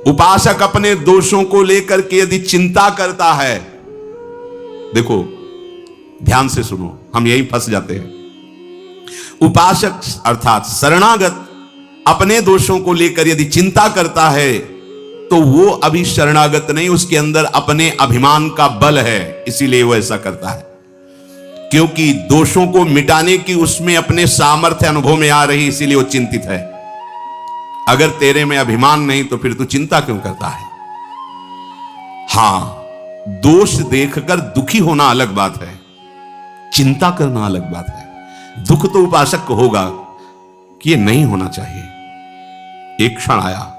उपासक अपने दोषों को लेकर के यदि चिंता करता है, देखो ध्यान से सुनो, हम यही फंस जाते हैं। उपासक अर्थात शरणागत अपने दोषों को लेकर यदि चिंता करता है तो वो अभी शरणागत नहीं, उसके अंदर अपने अभिमान का बल है, इसीलिए वो ऐसा करता है। क्योंकि दोषों को मिटाने की उसमें अपने सामर्थ्य अनुभव में आ रही, इसीलिए वो चिंतित है। अगर तेरे में अभिमान नहीं तो फिर तू चिंता क्यों करता है? हां, दोष देखकर दुखी होना अलग बात है, चिंता करना अलग बात है। दुख तो उपासक को होगा कि ये नहीं होना चाहिए। एक क्षण आया,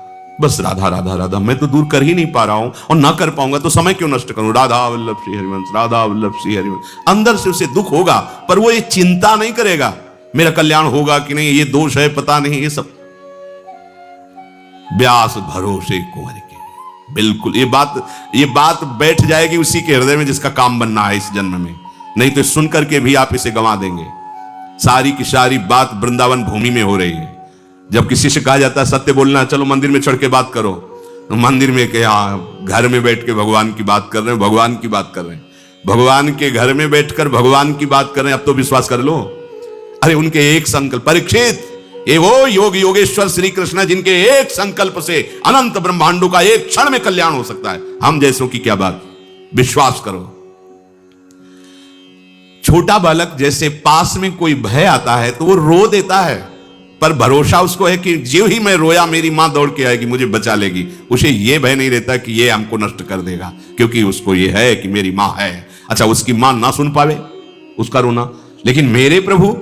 बस राधा राधा राधा, मैं तो दूर कर ही नहीं पा रहा हूं और ना कर पाऊंगा तो समय क्यों नष्ट करूं, राधा वल्लभ श्री हरिवंश, राधा वल्लभ श्री हरिवंश। अंदर से उसे दुख होगा, पर वो ये चिंता नहीं करेगा मेरा कल्याण होगा कि नहीं, ये दोष है पता नहीं, ये सब व्यास भरोसे कुंवर के। बिल्कुल ये बात बैठ जाएगी उसी के हृदय में जिसका काम बनना है इस जन्म में, नहीं तो सुन करके भी आप इसे गंवा देंगे। सारी की सारी बात वृंदावन भूमि में हो रही है। जब किसी से कहा जाता है सत्य बोलना, चलो मंदिर में चढ़ के बात करो, तो मंदिर में क्या, घर में बैठ के भगवान की बात कर रहे हैं, भगवान की बात कर रहे हैं, भगवान के घर में बैठकर भगवान की बात कर रहे हैं। अब तो विश्वास कर लो। अरे उनके एक संकल्प, परीक्षित ये वो योग योगेश्वर श्री कृष्ण जिनके एक संकल्प से अनंत ब्रह्मांडों का एक क्षण में कल्याण हो सकता है। हम जैसों की क्या बात, विश्वास करो। छोटा बालक जैसे पास में कोई भय आता है तो वो रो देता है, पर भरोसा उसको है कि जो ही मैं रोया मेरी मां दौड़ के आएगी, मुझे बचा लेगी। उसे ये भय नहीं रहता कि ये हमको नष्ट कर देगा, क्योंकि उसको ये है कि मेरी मां है। अच्छा, उसकी मां ना सुन पावे उसका रोना, लेकिन मेरे प्रभु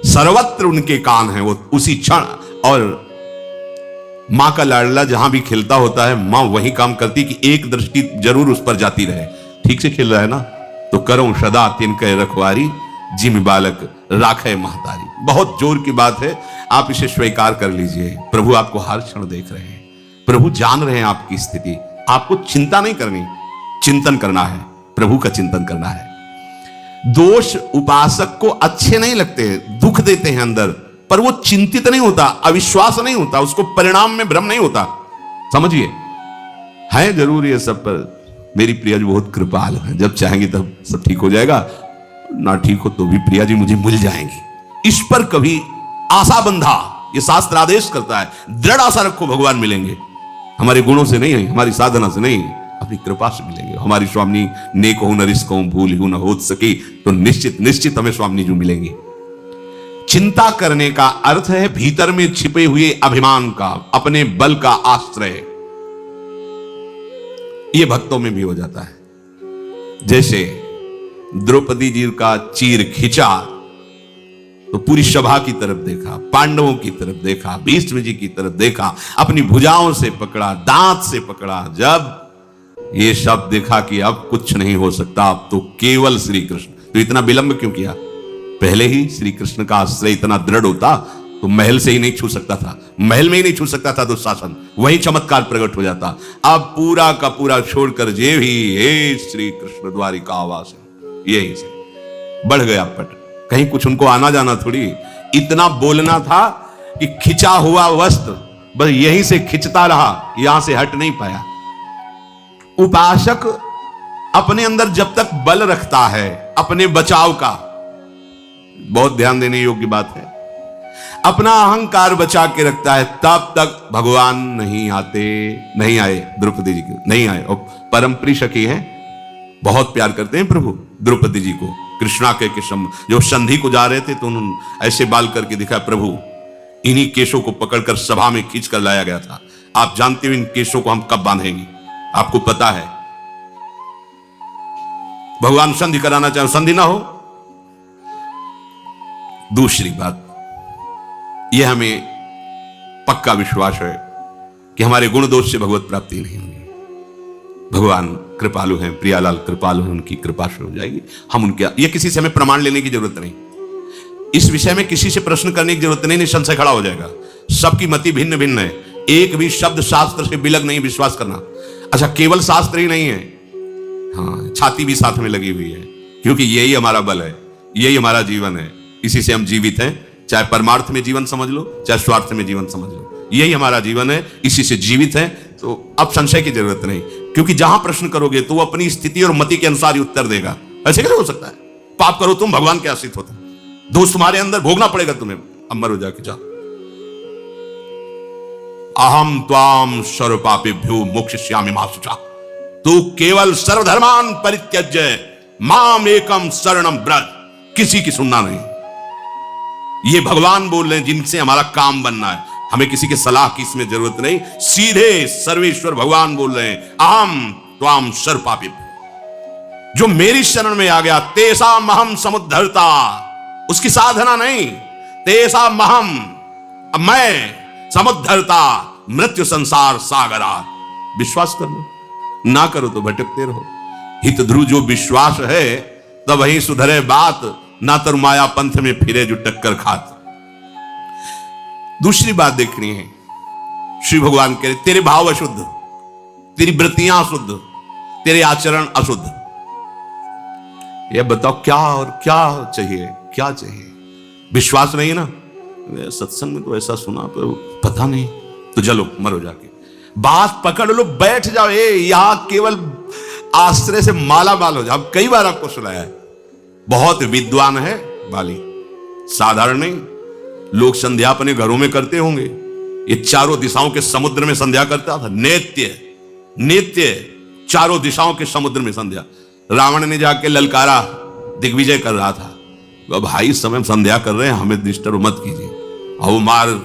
सर्वत्र उनके कान हैं, वो उसी क्षण। और मां का लाडला जहां भी खिलता होता है, मां वही काम करती कि एक दृष्टि जरूर उस पर जाती रहे। ठीक से खिल रहा है ना, तो करो सदा तिनके रखवारी, जिम बालक राखे महतारी। बहुत जोर की बात है, आप इसे स्वीकार कर लीजिए। प्रभु आपको हर क्षण देख रहे हैं, प्रभु जान रहे हैं आपकी स्थिति। आपको चिंता नहीं करनी, चिंतन करना है, प्रभु का चिंतन करना है। दोष उपासक को अच्छे नहीं लगते, दुख देते हैं अंदर, पर वो चिंतित नहीं होता, अविश्वास नहीं होता, उसको परिणाम में भ्रम नहीं होता। समझिए, है जरूर ये सब, पर मेरी प्रिया जी बहुत कृपालु है, जब चाहेंगे तब सब ठीक हो जाएगा, ना ठीक हो तो भी प्रिया जी मुझे मिल जाएंगी। इस पर कभी आशा बंधा, ये शास्त्र आदेश करता है, दृढ़ आशा रखो भगवान मिलेंगे। हमारे गुणों से नहीं, हमारी साधना से नहीं, अपनी कृपा से मिलेंगे। हमारी स्वामी नेक हो न रिस्क हो, भूल ही न हो सकी, तो निश्चित निश्चित हमें स्वामी जी मिलेंगे। चिंता करने का अर्थ है भीतर में छिपे हुए अभिमान का, अपने बल का आश्रय। यह भक्तों में भी हो जाता है। जैसे द्रौपदी जी का चीर खींचा तो पूरी सभा की तरफ देखा, पांडवों की तरफ देखा, भीष्म जी की तरफ देखा, अपनी भुजाओं से पकड़ा, दांत से पकड़ा। जब ये शब्द देखा कि अब कुछ नहीं हो सकता, अब तो केवल श्री कृष्ण, तो इतना विलंब क्यों किया? पहले ही श्री कृष्ण का आश्रय इतना दृढ़ होता तो महल से ही नहीं छू सकता था, महल में ही नहीं छू सकता था दुशासन, वही चमत्कार प्रकट हो जाता। अब पूरा का पूरा छोड़कर जे भी हे श्री कृष्ण द्वारिका आवास, यही से बढ़ गया पट। कहीं कुछ उनको आना जाना थोड़ी, इतना बोलना था कि खिंचा हुआ वस्त्र बस यहीं से खिंचता रहा, यहां से हट नहीं पाया। उपासक अपने अंदर जब तक बल रखता है अपने बचाव का, बहुत ध्यान देने योग्य बात है, अपना अहंकार बचा के रखता है, तब तक भगवान नहीं आते। नहीं आए द्रौपदी जी को, नहीं आए। और परम प्रिय सखी है, बहुत प्यार करते हैं प्रभु द्रौपदी जी को। कृष्णा के जो संधि को जा रहे थे तो उन्होंने ऐसे बाल करके दिखा, प्रभु इन्हीं केशों को पकड़कर सभा में खींच कर लाया गया था। आप जानते हो इन केशों को हम कब बांधेंगे, आपको पता है। भगवान संधि कराना चाहे, संधि ना हो। दूसरी बात, यह हमें पक्का विश्वास है कि हमारे गुण दोष से भगवत प्राप्ति नहीं होगी। भगवान कृपालु हैं, प्रियालाल कृपालु हैं, उनकी कृपा से हो जाएगी। हम उनके, ये किसी से हमें प्रमाण लेने की जरूरत नहीं, इस विषय में किसी से प्रश्न करने की जरूरत नहीं, संशय खड़ा हो जाएगा। सबकी मति भिन्न भिन्न है, एक भी शब्द शास्त्र से बिलग नहीं विश्वास करना। अच्छा, केवल शास्त्र ही नहीं है, हाँ, छाती भी साथ में लगी हुई है, क्योंकि यही हमारा बल है, यही हमारा जीवन है, इसी से हम जीवित हैं। चाहे परमार्थ में जीवन समझ लो, चाहे स्वार्थ में जीवन समझ लो, यही हमारा जीवन है, इसी से जीवित है। तो अब संशय की जरूरत नहीं, क्योंकि जहां प्रश्न करोगे तो वो अपनी स्थिति और मति के अनुसार ही उत्तर देगा। ऐसे कैसे हो सकता है? पाप करो तुम, भगवान के आश्रित होते, दोष तुम्हारे अंदर, भोगना पड़ेगा तुम्हें। अब मरो जाके, जाओ। अहम त्वाम सर्व पापेभ्यो मोक्षयिष्यामि मा शुचा। तू केवल सर्वधर्मान परित्यज्य माम एकम शरणम व्रज। किसी की सुनना नहीं। ये भगवान बोल रहे हैं जिनसे हमारा काम बनना है, हमें किसी के सलाह की इसमें जरूरत नहीं। सीधे सर्वेश्वर भगवान बोल रहे हैं, अहम त्वाम सर्व पापेभ्यो। जो मेरी शरण में आ गया, तेसा महम समुद्धरता, उसकी साधना नहीं, तेसा महम, मैं समुद्धरता मृत्यु संसार सागरा। विश्वास कर लो, ना करो तो भटकते रहो। हित ध्रुव जो विश्वास है, तब वही सुधरे बात, ना तर माया पंथ में फिरे जो टक्कर खात। दूसरी बात देखनी है, श्री भगवान कह रहे तेरे भाव अशुद्ध, तेरी वृत्तियां अशुद्ध, तेरे आचरण अशुद्ध। ये बताओ क्या और क्या चाहिए, क्या चाहिए? विश्वास नहीं ना, सत्संग में तो ऐसा सुना पर पता नहीं, तो चलो मरो जाके, बात पकड़ लो, बैठ जाओ। यहां केवल आश्रय से माला माल हो जाओ। कई बार आपको सुनाया है, बहुत विद्वान है बाली, साधारण नहीं। लोग संध्या अपने घरों में करते होंगे, ये चारों दिशाओं के समुद्र में संध्या करता था। नित्य चारों दिशाओं के समुद्र में संध्या। रावण ने जाके ललकारा, दिग्विजय कर रहा था, भाई इस समय संध्या कर रहे हैं, हमें डिस्टर्ब मत कीजिए। और वो मार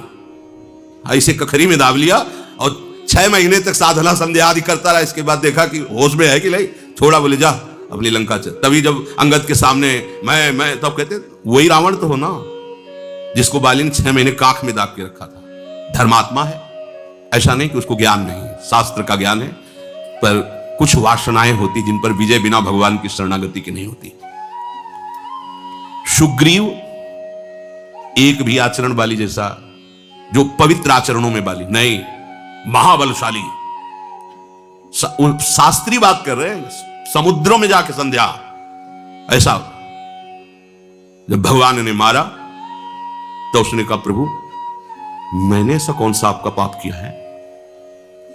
ऐसे कखरी में दाब लिया और 6 महीने तक साधना संध्या आदि करता रहा। इसके बाद देखा कि होश में है कि नहीं, छोड़ा, बोले जा अपनी लंका चल। तभी जब अंगद के सामने मैं तब कहते वही रावण तो हो ना, जिसको बाली ने 6 महीने काख में दाब के रखा था। धर्मात्मा है, ऐसा नहीं कि उसको ज्ञान नहीं है, शास्त्र का ज्ञान है, पर कुछ वासनाएं होती जिन पर विजय बिना भगवान की शरणागति की नहीं होती। सुग्रीव एक भी आचरण बाली जैसा, जो पवित्र आचरणों में बाली नहीं, महाबलशाली। शास्त्री बात कर रहे हैं, समुद्रों में जाके संध्या। ऐसा जब भगवान ने मारा तो उसने कहा, प्रभु मैंने ऐसा कौन सा आपका पाप किया है?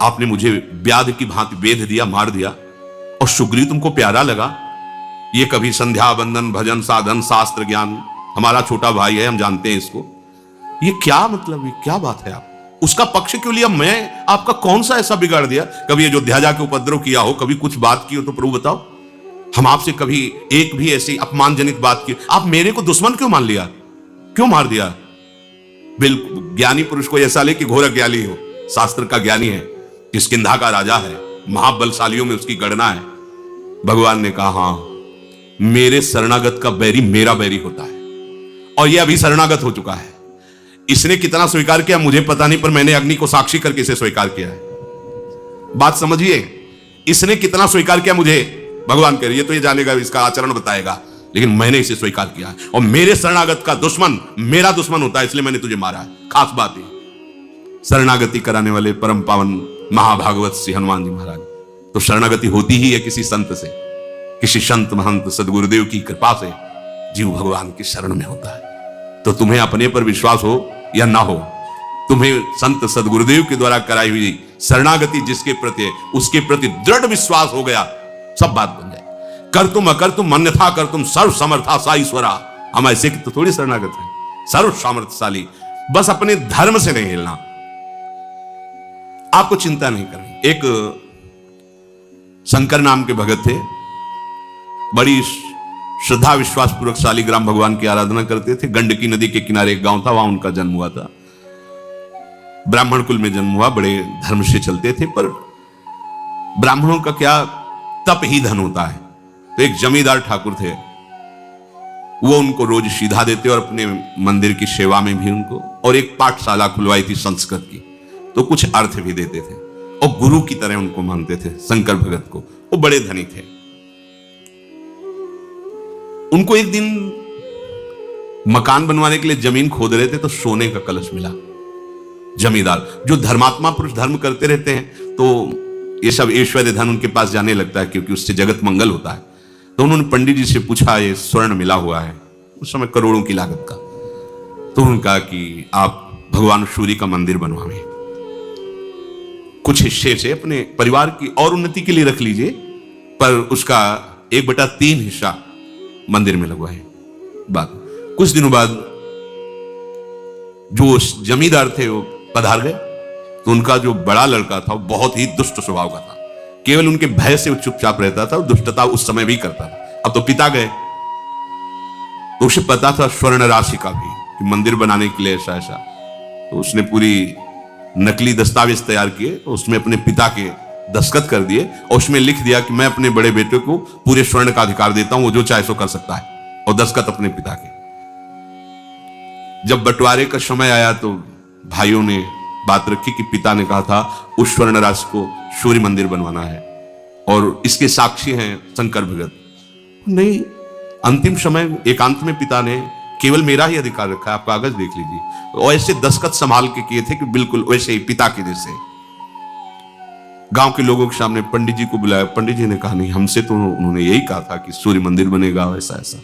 आपने मुझे व्याध की भांति वेध दिया, मार दिया, और सुग्रीव तुमको प्यारा लगा? ये कभी संध्या बंदन भजन साधन शास्त्र ज्ञान, हमारा छोटा भाई है, हम जानते हैं इसको। ये क्या मतलब, ये क्या बात है? आप उसका पक्ष क्यों लिया? मैं आपका कौन सा ऐसा बिगाड़ दिया? कभी अयोध्या जाके उपद्रव किया हो, कभी कुछ बात की हो तो प्रभु बताओ। हम आपसे कभी एक भी ऐसी अपमानजनित बात की? आप मेरे को दुश्मन क्यों मान लिया, क्यों मार दिया? बिल्कुल ज्ञानी पुरुष को ऐसा ले कि घोर ज्ञानी हो, शास्त्र का ज्ञानी है, किष्किंधा का राजा है, महाबलशालियों में उसकी गणना है। भगवान ने कहा, हाँ मेरे शरणागत का बैरी मेरा बैरी होता है, और यह अभी शरणागत हो चुका है। इसने कितना स्वीकार किया मुझे पता नहीं, पर मैंने अग्नि को साक्षी करके इसे स्वीकार किया है। बात समझिए, इसने कितना स्वीकार किया मुझे, भगवान कह रही है तो ये जानेगा, इसका आचरण बताएगा, लेकिन मैंने इसे स्वीकार किया है। और मेरे शरणागत का दुश्मन मेरा दुश्मन होता है, इसलिए मैंने तुझे मारा है। खास बात है, शरणागति कराने वाले परम पावन महाभागवत श्री हनुमान जी महाराज। तो शरणागति होती ही है किसी संत से, किसी संत महंत सदगुरुदेव की कृपा से जीव भगवान की शरण में होता है। तो तुम्हें अपने पर विश्वास हो या ना हो, तुम्हें संत सदगुरुदेव के द्वारा कराई हुई शरणागति जिसके प्रति, उसके प्रति दृढ़ विश्वास हो गया, सब बात बन जाए। कर तुम अकर तुम अन्यथा कर तुम सर्व समर्था सा ईश्वरा। हम ऐसे की तो थोड़ी शरणागत है, सर्व सामर्थ्यशाली। बस अपने धर्म से नहीं हिलना, आपको चिंता नहीं करनी। एक शंकर नाम के भगत थे, बड़ी श्रद्धा विश्वास पूर्वक शालिग्राम भगवान की आराधना करते थे। गंडकी नदी के किनारे एक गांव था, वहां उनका जन्म हुआ था। ब्राह्मण कुल में जन्म हुआ, बड़े धर्म से चलते थे, पर ब्राह्मणों का क्या तप ही धन होता है। तो एक जमींदार ठाकुर थे, वो उनको रोज सीधा देते और अपने मंदिर की सेवा में भी उनको, और एक पाठशाला खुलवाई थी संस्कृत की, तो कुछ अर्थ भी देते थे और गुरु की तरह उनको मानते थे शंकर भगत को। वो बड़े धनी थे। उनको एक दिन मकान बनवाने के लिए जमीन खोद रहे थे, तो सोने का कलश मिला। जमींदार जो धर्मात्मा पुरुष धर्म करते रहते हैं, तो ये सब ऐश्वर्य धन उनके पास जाने लगता है, क्योंकि उससे जगत मंगल होता है। तो उन्होंने पंडित जी से पूछा, ये स्वर्ण मिला हुआ है, उस समय करोड़ों की लागत का। तो उन्होंने कहा कि आप भगवान सूर्य का मंदिर बनवाएं। कुछ हिस्से से अपने परिवार की और उन्नति के लिए रख लीजिए, पर उसका 1/3 हिस्सा मंदिर में लगवाए। बात कुछ दिनों बाद जो जमींदार थे वो पधार गए, तो उनका जो बड़ा लड़का था वो बहुत ही दुष्ट स्वभाव का था। केवल उनके भय से वो चुपचाप रहता था, दुष्टता उस समय भी करता था। अब तो पिता गए, तो उसे पता था स्वर्ण राशि का भी कि मंदिर बनाने के लिए ऐसा ऐसा, तो उसने पूरी नकली दस्तावेज तैयार किए, तो उसमें अपने पिता के दस्तखत कर दिए और उसमें लिख दिया कि मैं अपने बड़े बेटे को पूरे स्वर्ण का अधिकार देता हूं, वो जो चाहे सो कर सकता है, और दस्तखत अपने पिता के। जब बंटवारे का समय आया तो भाइयों ने बात रखी कि पिता ने कहा था उस स्वर्ण राशि को सूर्य मंदिर बनवाना है और इसके साक्षी हैं शंकर भगत। नहीं, अंतिम समय एकांत में पिता ने केवल मेरा ही अधिकार रखा है, आप कागज देख लीजिए, और ऐसे दस्तखत संभाल के किए थे कि बिल्कुल वैसे ही पिता के जैसे। गांव के लोगों के सामने पंडित जी को बुलाया। पंडित जी ने कहा नहीं, हमसे तो उन्होंने यही कहा था कि सूर्य मंदिर बनेगा, ऐसा ऐसा,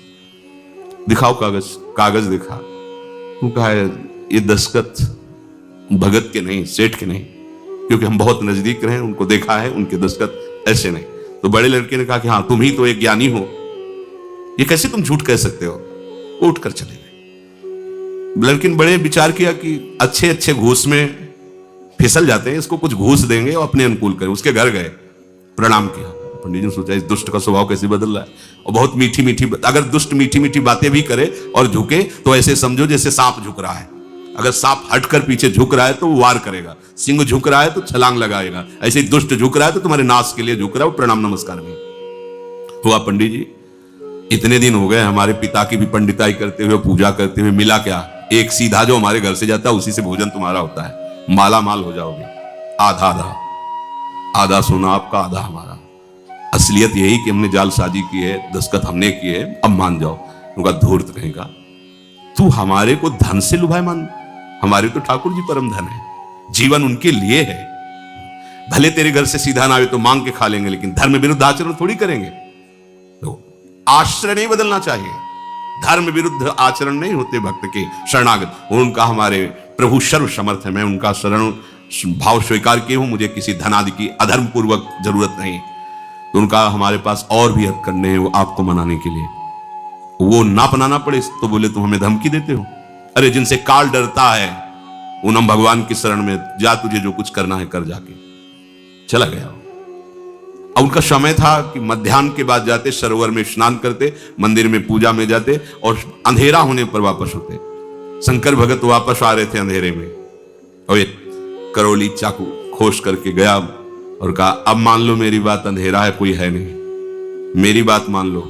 दिखाओ कागज। कागज दिखा, वो कहा ये दस्तखत भगत के नहीं, सेठ के नहीं, क्योंकि हम बहुत नजदीक रहे, उनको देखा है, उनके दस्तखत ऐसे नहीं। तो बड़े लड़के ने कहा कि हाँ तुम ही तो एक ज्ञानी हो, ये कैसे तुम झूठ कह सकते हो। उठ कर चले गए। लड़के ने बड़े विचार किया कि अच्छे अच्छे घूस में फिसल जाते हैं, इसको कुछ घूस देंगे और अपने अनुकूल करें। उसके घर गए, प्रणाम किया। पंडित जी ने सोचा इस दुष्ट का स्वभाव कैसे बदल रहा है, और बहुत मीठी मीठी, अगर दुष्ट मीठी मीठी बातें भी करे और झुके तो ऐसे समझो जैसे सांप झुक रहा है। अगर सांप हटकर पीछे झुक रहा है तो वो वार करेगा, सिंह झुक रहा है तो छलांग लगाएगा, ऐसे दुष्ट झुक रहा है तो तुम्हारे नाश के लिए झुक रहा है, प्रणाम नमस्कार में हुआ। पंडित जी इतने दिन हो गए हमारे पिता की भी पंडिताई करते हुए, पूजा करते हुए, मिला क्या, एक सीधा जो हमारे घर से जाता है उसी से भोजन तुम्हारा होता है, माला माल हो जाओगे। आधा आधा, आधा सोना आपका, आधा हमारा। असलियत यही कि हमने जालसाजी की है, दस्तखत हमने किए है, अब मान जाओ। उनका धूर्त कहेगा, तू हमारे को धन से लुभाए मान, हमारे तो ठाकुर जी परम धन है, जीवन उनके लिए है। भले तेरे घर से सीधा ना आए तो मांग के खा लेंगे, लेकिन धर्म विरुद्ध आचरण थोड़ी करेंगे। तो आश्रय नहीं बदलना चाहिए, धर्म विरुद्ध आचरण नहीं होते भक्त के शरणागत। उनका हमारे प्रभु सर्व समर्थ है, मैं उनका शरण भाव स्वीकार किए हूं, मुझे किसी धन आदि की अधर्म पूर्वक जरूरत नहीं। तो उनका हमारे पास और भी हद करने हैं वो आपको मनाने के लिए, वो ना अपनाना पड़े तो बोले तुम हमें धमकी देते हो। अरे जिनसे काल डरता है उन हम भगवान की शरण में जा, तुझे जो कुछ करना है कर। जाके चला गया। अब उनका समय था कि मध्याह्न के बाद जाते, सरोवर में स्नान करते, मंदिर में पूजा में जाते और अंधेरा होने पर वापस होते। शंकर भगत वापस आ रहे थे अंधेरे में, और ये करौली चाकू खोस करके गया और कहा अब मान लो मेरी बात, अंधेरा है कोई है नहीं, मेरी बात मान लो,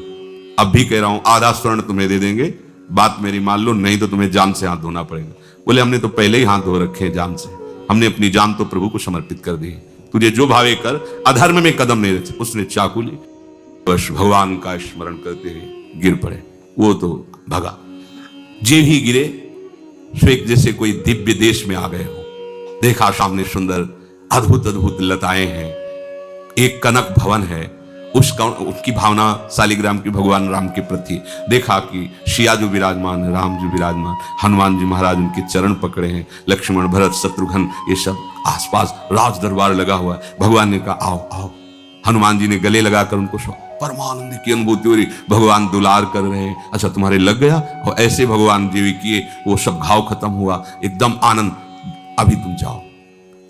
अब भी कह रहा हूं आधा स्वर्ण तुम्हें दे देंगे, बात मेरी मान लो, नहीं तो तुम्हें जान से हाथ धोना पड़ेगा। बोले हमने तो पहले ही हाथ धो रखे हैं जान से, हमने अपनी जान तो प्रभु को समर्पित कर दी, तुझे जो भावे कर, अधर्म में कदम नहीं रख। उसने चाकू ली, बस भगवान का स्मरण करते हुए गिर पड़े। वो तो भगा, जे ही गिरे स्वेग जैसे कोई दिव्य देश में आ गए हो। देखा सामने सुंदर अद्भुत अद्भुत लताएं हैं, एक कनक भवन है, उसकी भावना शालिग्राम की भगवान राम के प्रति। देखा कि सिया जो विराजमान है, राम जो विराजमान, हनुमान जी महाराज उनके चरण पकड़े हैं, लक्ष्मण भरत शत्रुघ्न ये सब आसपास राज दरबार लगा हुआ है। भगवान ने कहा आओ आओ। हनुमान जी ने गले लगाकर उनको परमानंद की अनुभूति हो रही, भगवान दुलार कर रहे हैं। अच्छा तुम्हारे लग गया, और ऐसे भगवान जीवी किए, वो सब घाव खत्म हुआ, एकदम आनंद। अभी तुम जाओ,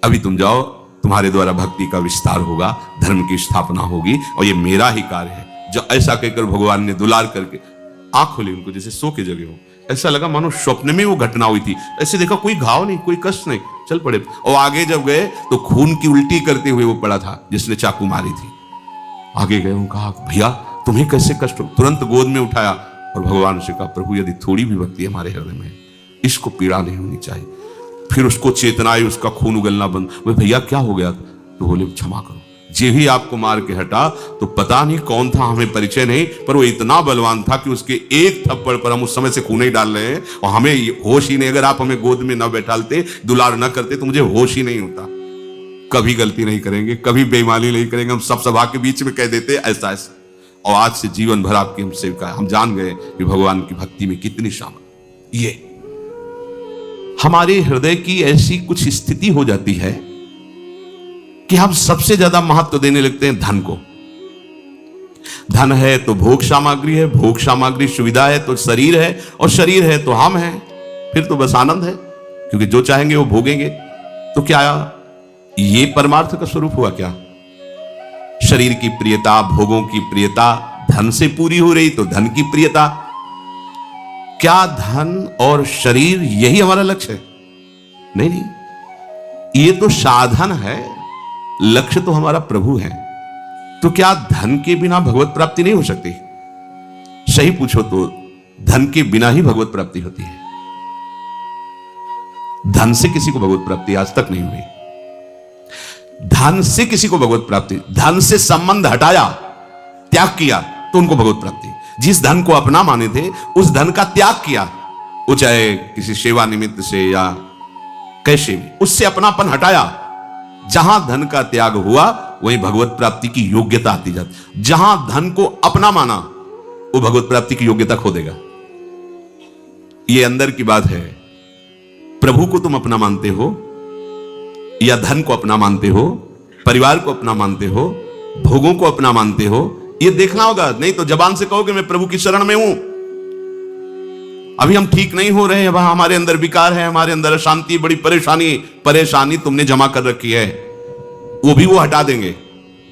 अभी तुम जाओ, तुम्हारे द्वारा भक्ति का विस्तार होगा, धर्म की स्थापना होगी, और ये मेरा ही कार्य है। जब ऐसा कहकर भगवान ने दुलार करके आंख खोली उनको, जैसे सो के जगे हो, ऐसा लगा मानो स्वप्न में वो घटना हुई थी। ऐसे देखा कोई घाव नहीं, कोई कष्ट नहीं, चल पड़े। और आगे जब गए तो खून की उल्टी करते हुए वो पड़ा था जिसने चाकू मारी थी। आगे गए, कहा भैया तुम्हें कैसे कष्ट हो, तुरंत गोद में उठाया और भगवान से कहा प्रभु यदि थोड़ी भी भक्ति हमारे हृदय में, इसको पीड़ा नहीं होनी चाहिए। फिर उसको चेतना आई, उसका खून उगलना बंद। बोले भैया क्या हो गया? तो बोले क्षमा करो, जे भी आपको मार के हटा तो पता नहीं कौन था, हमें परिचय नहीं, पर वो इतना बलवान था कि उसके एक थप्पड़ पर हम उस समय से खून ही डाल रहे हैं और हमें होश ही नहीं। अगर आप हमें गोद में न बैठालते, दुलार न करते तो मुझे होश ही नहीं होता। कभी गलती नहीं करेंगे, कभी बेईमानी नहीं करेंगे, हम सब सभा के बीच में कह देते ऐसा ऐसा। और आज से जीवन भर आपकी हम सेविका है। हम जान गए कि भगवान की भक्ति में कितनी शामिल। ये हमारे हृदय की ऐसी कुछ स्थिति हो जाती है कि हम सबसे ज्यादा महत्व देने लगते हैं धन को। धन है तो भोग सामग्री है, भोग सामग्री सुविधा है तो शरीर है, और शरीर है तो हम हैं। फिर तो बस आनंद है, क्योंकि जो चाहेंगे वो भोगेंगे। तो क्या ये परमार्थ का स्वरूप हुआ क्या? शरीर की प्रियता, भोगों की प्रियता धन से पूरी हो रही तो धन की प्रियता। क्या धन और शरीर यही हमारा लक्ष्य है? नहीं नहीं, ये तो साधन है, लक्ष्य तो हमारा प्रभु है। तो क्या धन के बिना भगवत प्राप्ति नहीं हो सकती? सही पूछो तो धन के बिना ही भगवत प्राप्ति होती है। धन से किसी को भगवत प्राप्ति आज तक नहीं हुई। धन से किसी को भगवत प्राप्ति, धन से संबंध हटाया, त्याग किया तो उनको भगवत प्राप्ति। जिस धन को अपना माने थे उस धन का त्याग किया, वो चाहे किसी सेवा निमित्त से या कैसे भी, उससे अपनापन हटाया। जहां धन का त्याग हुआ वहीं भगवत प्राप्ति की योग्यता आती जाती। जहां धन को अपना माना वो भगवत प्राप्ति की योग्यता खो देगा। ये अंदर की बात है। प्रभु को तुम अपना मानते हो या धन को अपना मानते हो, परिवार को अपना मानते हो, भोगों को अपना मानते हो, ये देखना होगा। नहीं तो जबान से कहोगे मैं प्रभु की शरण में हूं, अभी हम ठीक नहीं हो रहे हैं, वहां हमारे अंदर विकार है, हमारे अंदर अशांति, बड़ी परेशानी तुमने जमा कर रखी है, वो भी वो हटा देंगे।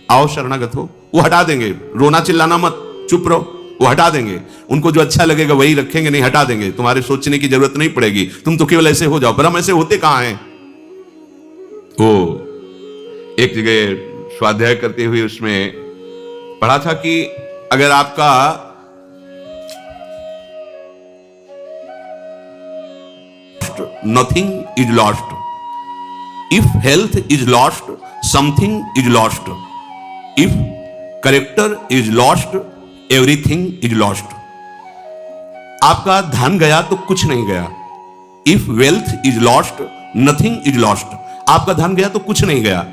आओ शरणागत हो, वो हटा देंगे। रोना चिल्लाना मत, चुप रहो, वो हटा देंगे। उनको जो अच्छा लगेगा वही रखेंगे, नहीं हटा देंगे। तुम्हारे सोचने की जरूरत नहीं पड़ेगी, तुम तो केवल ऐसे हो जाओ। पर हम ऐसे होते कहां हैं? वो एक जगह स्वाध्याय करते हुए उसमें पढ़ा था कि अगर आपका nothing is lost. If health is lost, something is lost. If character is lost, everything is lost. आपका धन गया तो कुछ नहीं गया। If wealth is lost, nothing is lost. आपका धन गया तो कुछ नहीं गया।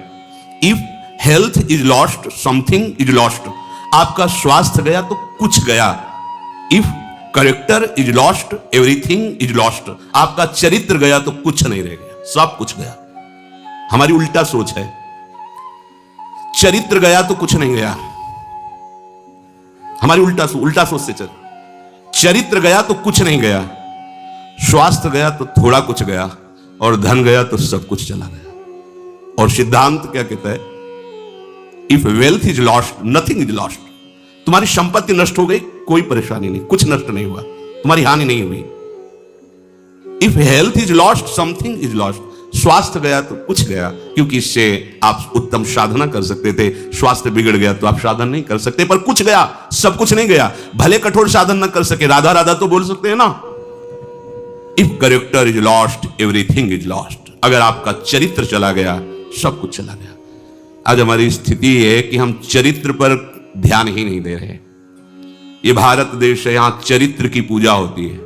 If health is lost, something is lost. आपका स्वास्थ्य गया तो कुछ गया। If character is lost, everything is lost. आपका चरित्र गया तो कुछ नहीं रह गया, सब कुछ गया। हमारी उल्टा सोच है, चरित्र गया तो कुछ नहीं गया। हमारी उल्टा सोच से चल। चरित्र गया तो कुछ नहीं गया, स्वास्थ्य गया तो थोड़ा कुछ गया, और धन गया तो सब कुछ चला गया। और सिद्धांत क्या कहता है? If wealth is lost, nothing is lost. तुम्हारी संपत्ति नष्ट हो गई, कोई परेशानी नहीं, कुछ नष्ट नहीं हुआ, तुम्हारी हानि नहीं हुई। If health is lost, something is lost. स्वास्थ्य गया तो कुछ गया, क्योंकि इससे आप उत्तम साधना कर सकते थे। स्वास्थ्य बिगड़ गया तो आप साधन नहीं कर सकते, पर कुछ गया, सब कुछ नहीं गया। भले कठोर साधन न कर सके, राधा राधा तो बोल सकते हैं ना। If character is lost, everything is lost. अगर आपका चरित्र चला गया, सब कुछ चला गया। आज हमारी स्थिति है कि हम चरित्र पर ध्यान ही नहीं दे रहे। ये भारत देश है, यहां चरित्र की पूजा होती है।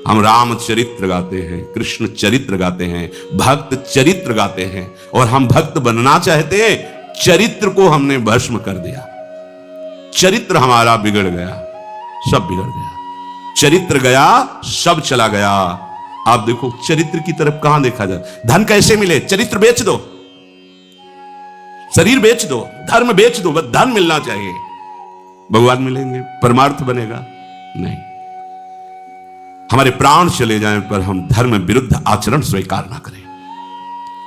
हम राम चरित्र गाते हैं, कृष्ण चरित्र गाते हैं, भक्त चरित्र गाते हैं, और हम भक्त बनना चाहते हैं। चरित्र को हमने भस्म कर दिया। चरित्र हमारा बिगड़ गया, सब बिगड़ गया। चरित्र गया, सब चला गया। आप देखो चरित्र की तरफ कहां देखा जाए। धन कैसे मिले? चरित्र बेच दो, शरीर बेच दो, धर्म बेच दो, बस धन मिलना चाहिए। भगवान मिलेंगे, परमार्थ बनेगा? नहीं। हमारे प्राण चले जाएं पर हम धर्म विरुद्ध आचरण स्वीकार ना करें।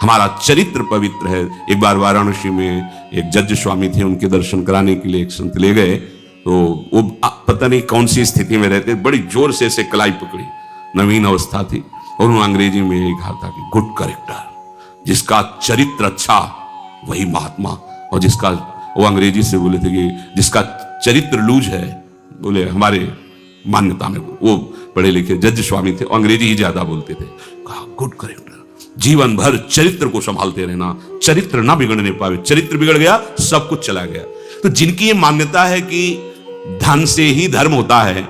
हमारा चरित्र पवित्र है। एक बार वाराणसी में एक जज स्वामी थे, उनके दर्शन कराने के लिए एक संत ले गए, तो वो पता नहीं कौन सी स्थिति में रहते, बड़ी जोर से ऐसे कलाई पकड़ी, नवीन अवस्था थी, और उन्होंने अंग्रेजी में यही कहा था कि गुड कैरेक्टर, जिसका चरित्र अच्छा वही महात्मा। और जिसका, वो अंग्रेजी से बोले थे कि जिसका चरित्र लूज है, बोले हमारे मान्यता में, वो पढ़े लिखे जज स्वामी थे, अंग्रेजी ही ज्यादा बोलते थे। कहा गुड कैरेक्टर, जीवन भर चरित्र को संभालते रहना, चरित्र ना बिगड़ने पावे। चरित्र बिगड़ गया, सब कुछ चला गया। तो जिनकी ये मान्यता है कि धन से ही धर्म होता है,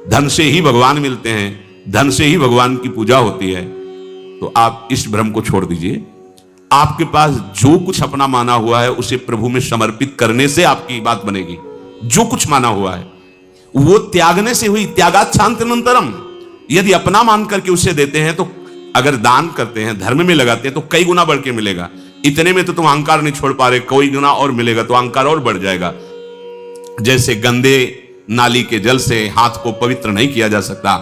धन से ही भगवान मिलते हैं, धन से ही भगवान की पूजा होती है, तो आप इस भ्रम को छोड़ दीजिए। आपके पास जो कुछ अपना माना हुआ है उसे प्रभु में समर्पित करने से आपकी बात बनेगी। जो कुछ माना हुआ है वो त्यागने से हुई। त्यागात् शान्तिरनन्तरम्। यदि अपना मान करके उसे देते हैं, तो अगर दान करते हैं, धर्म में लगाते हैं, तो कई गुना बढ़ के मिलेगा। इतने में तो तुम अहंकार नहीं छोड़ पा रहे, कोई गुना और मिलेगा तो अहंकार और बढ़ जाएगा। जैसे गंदे नाली के जल से हाथ को पवित्र नहीं किया जा सकता,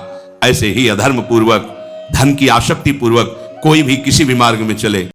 ऐसे ही अधर्म पूर्वक, धन की आसक्ति पूर्वक कोई भी किसी भी मार्ग में चले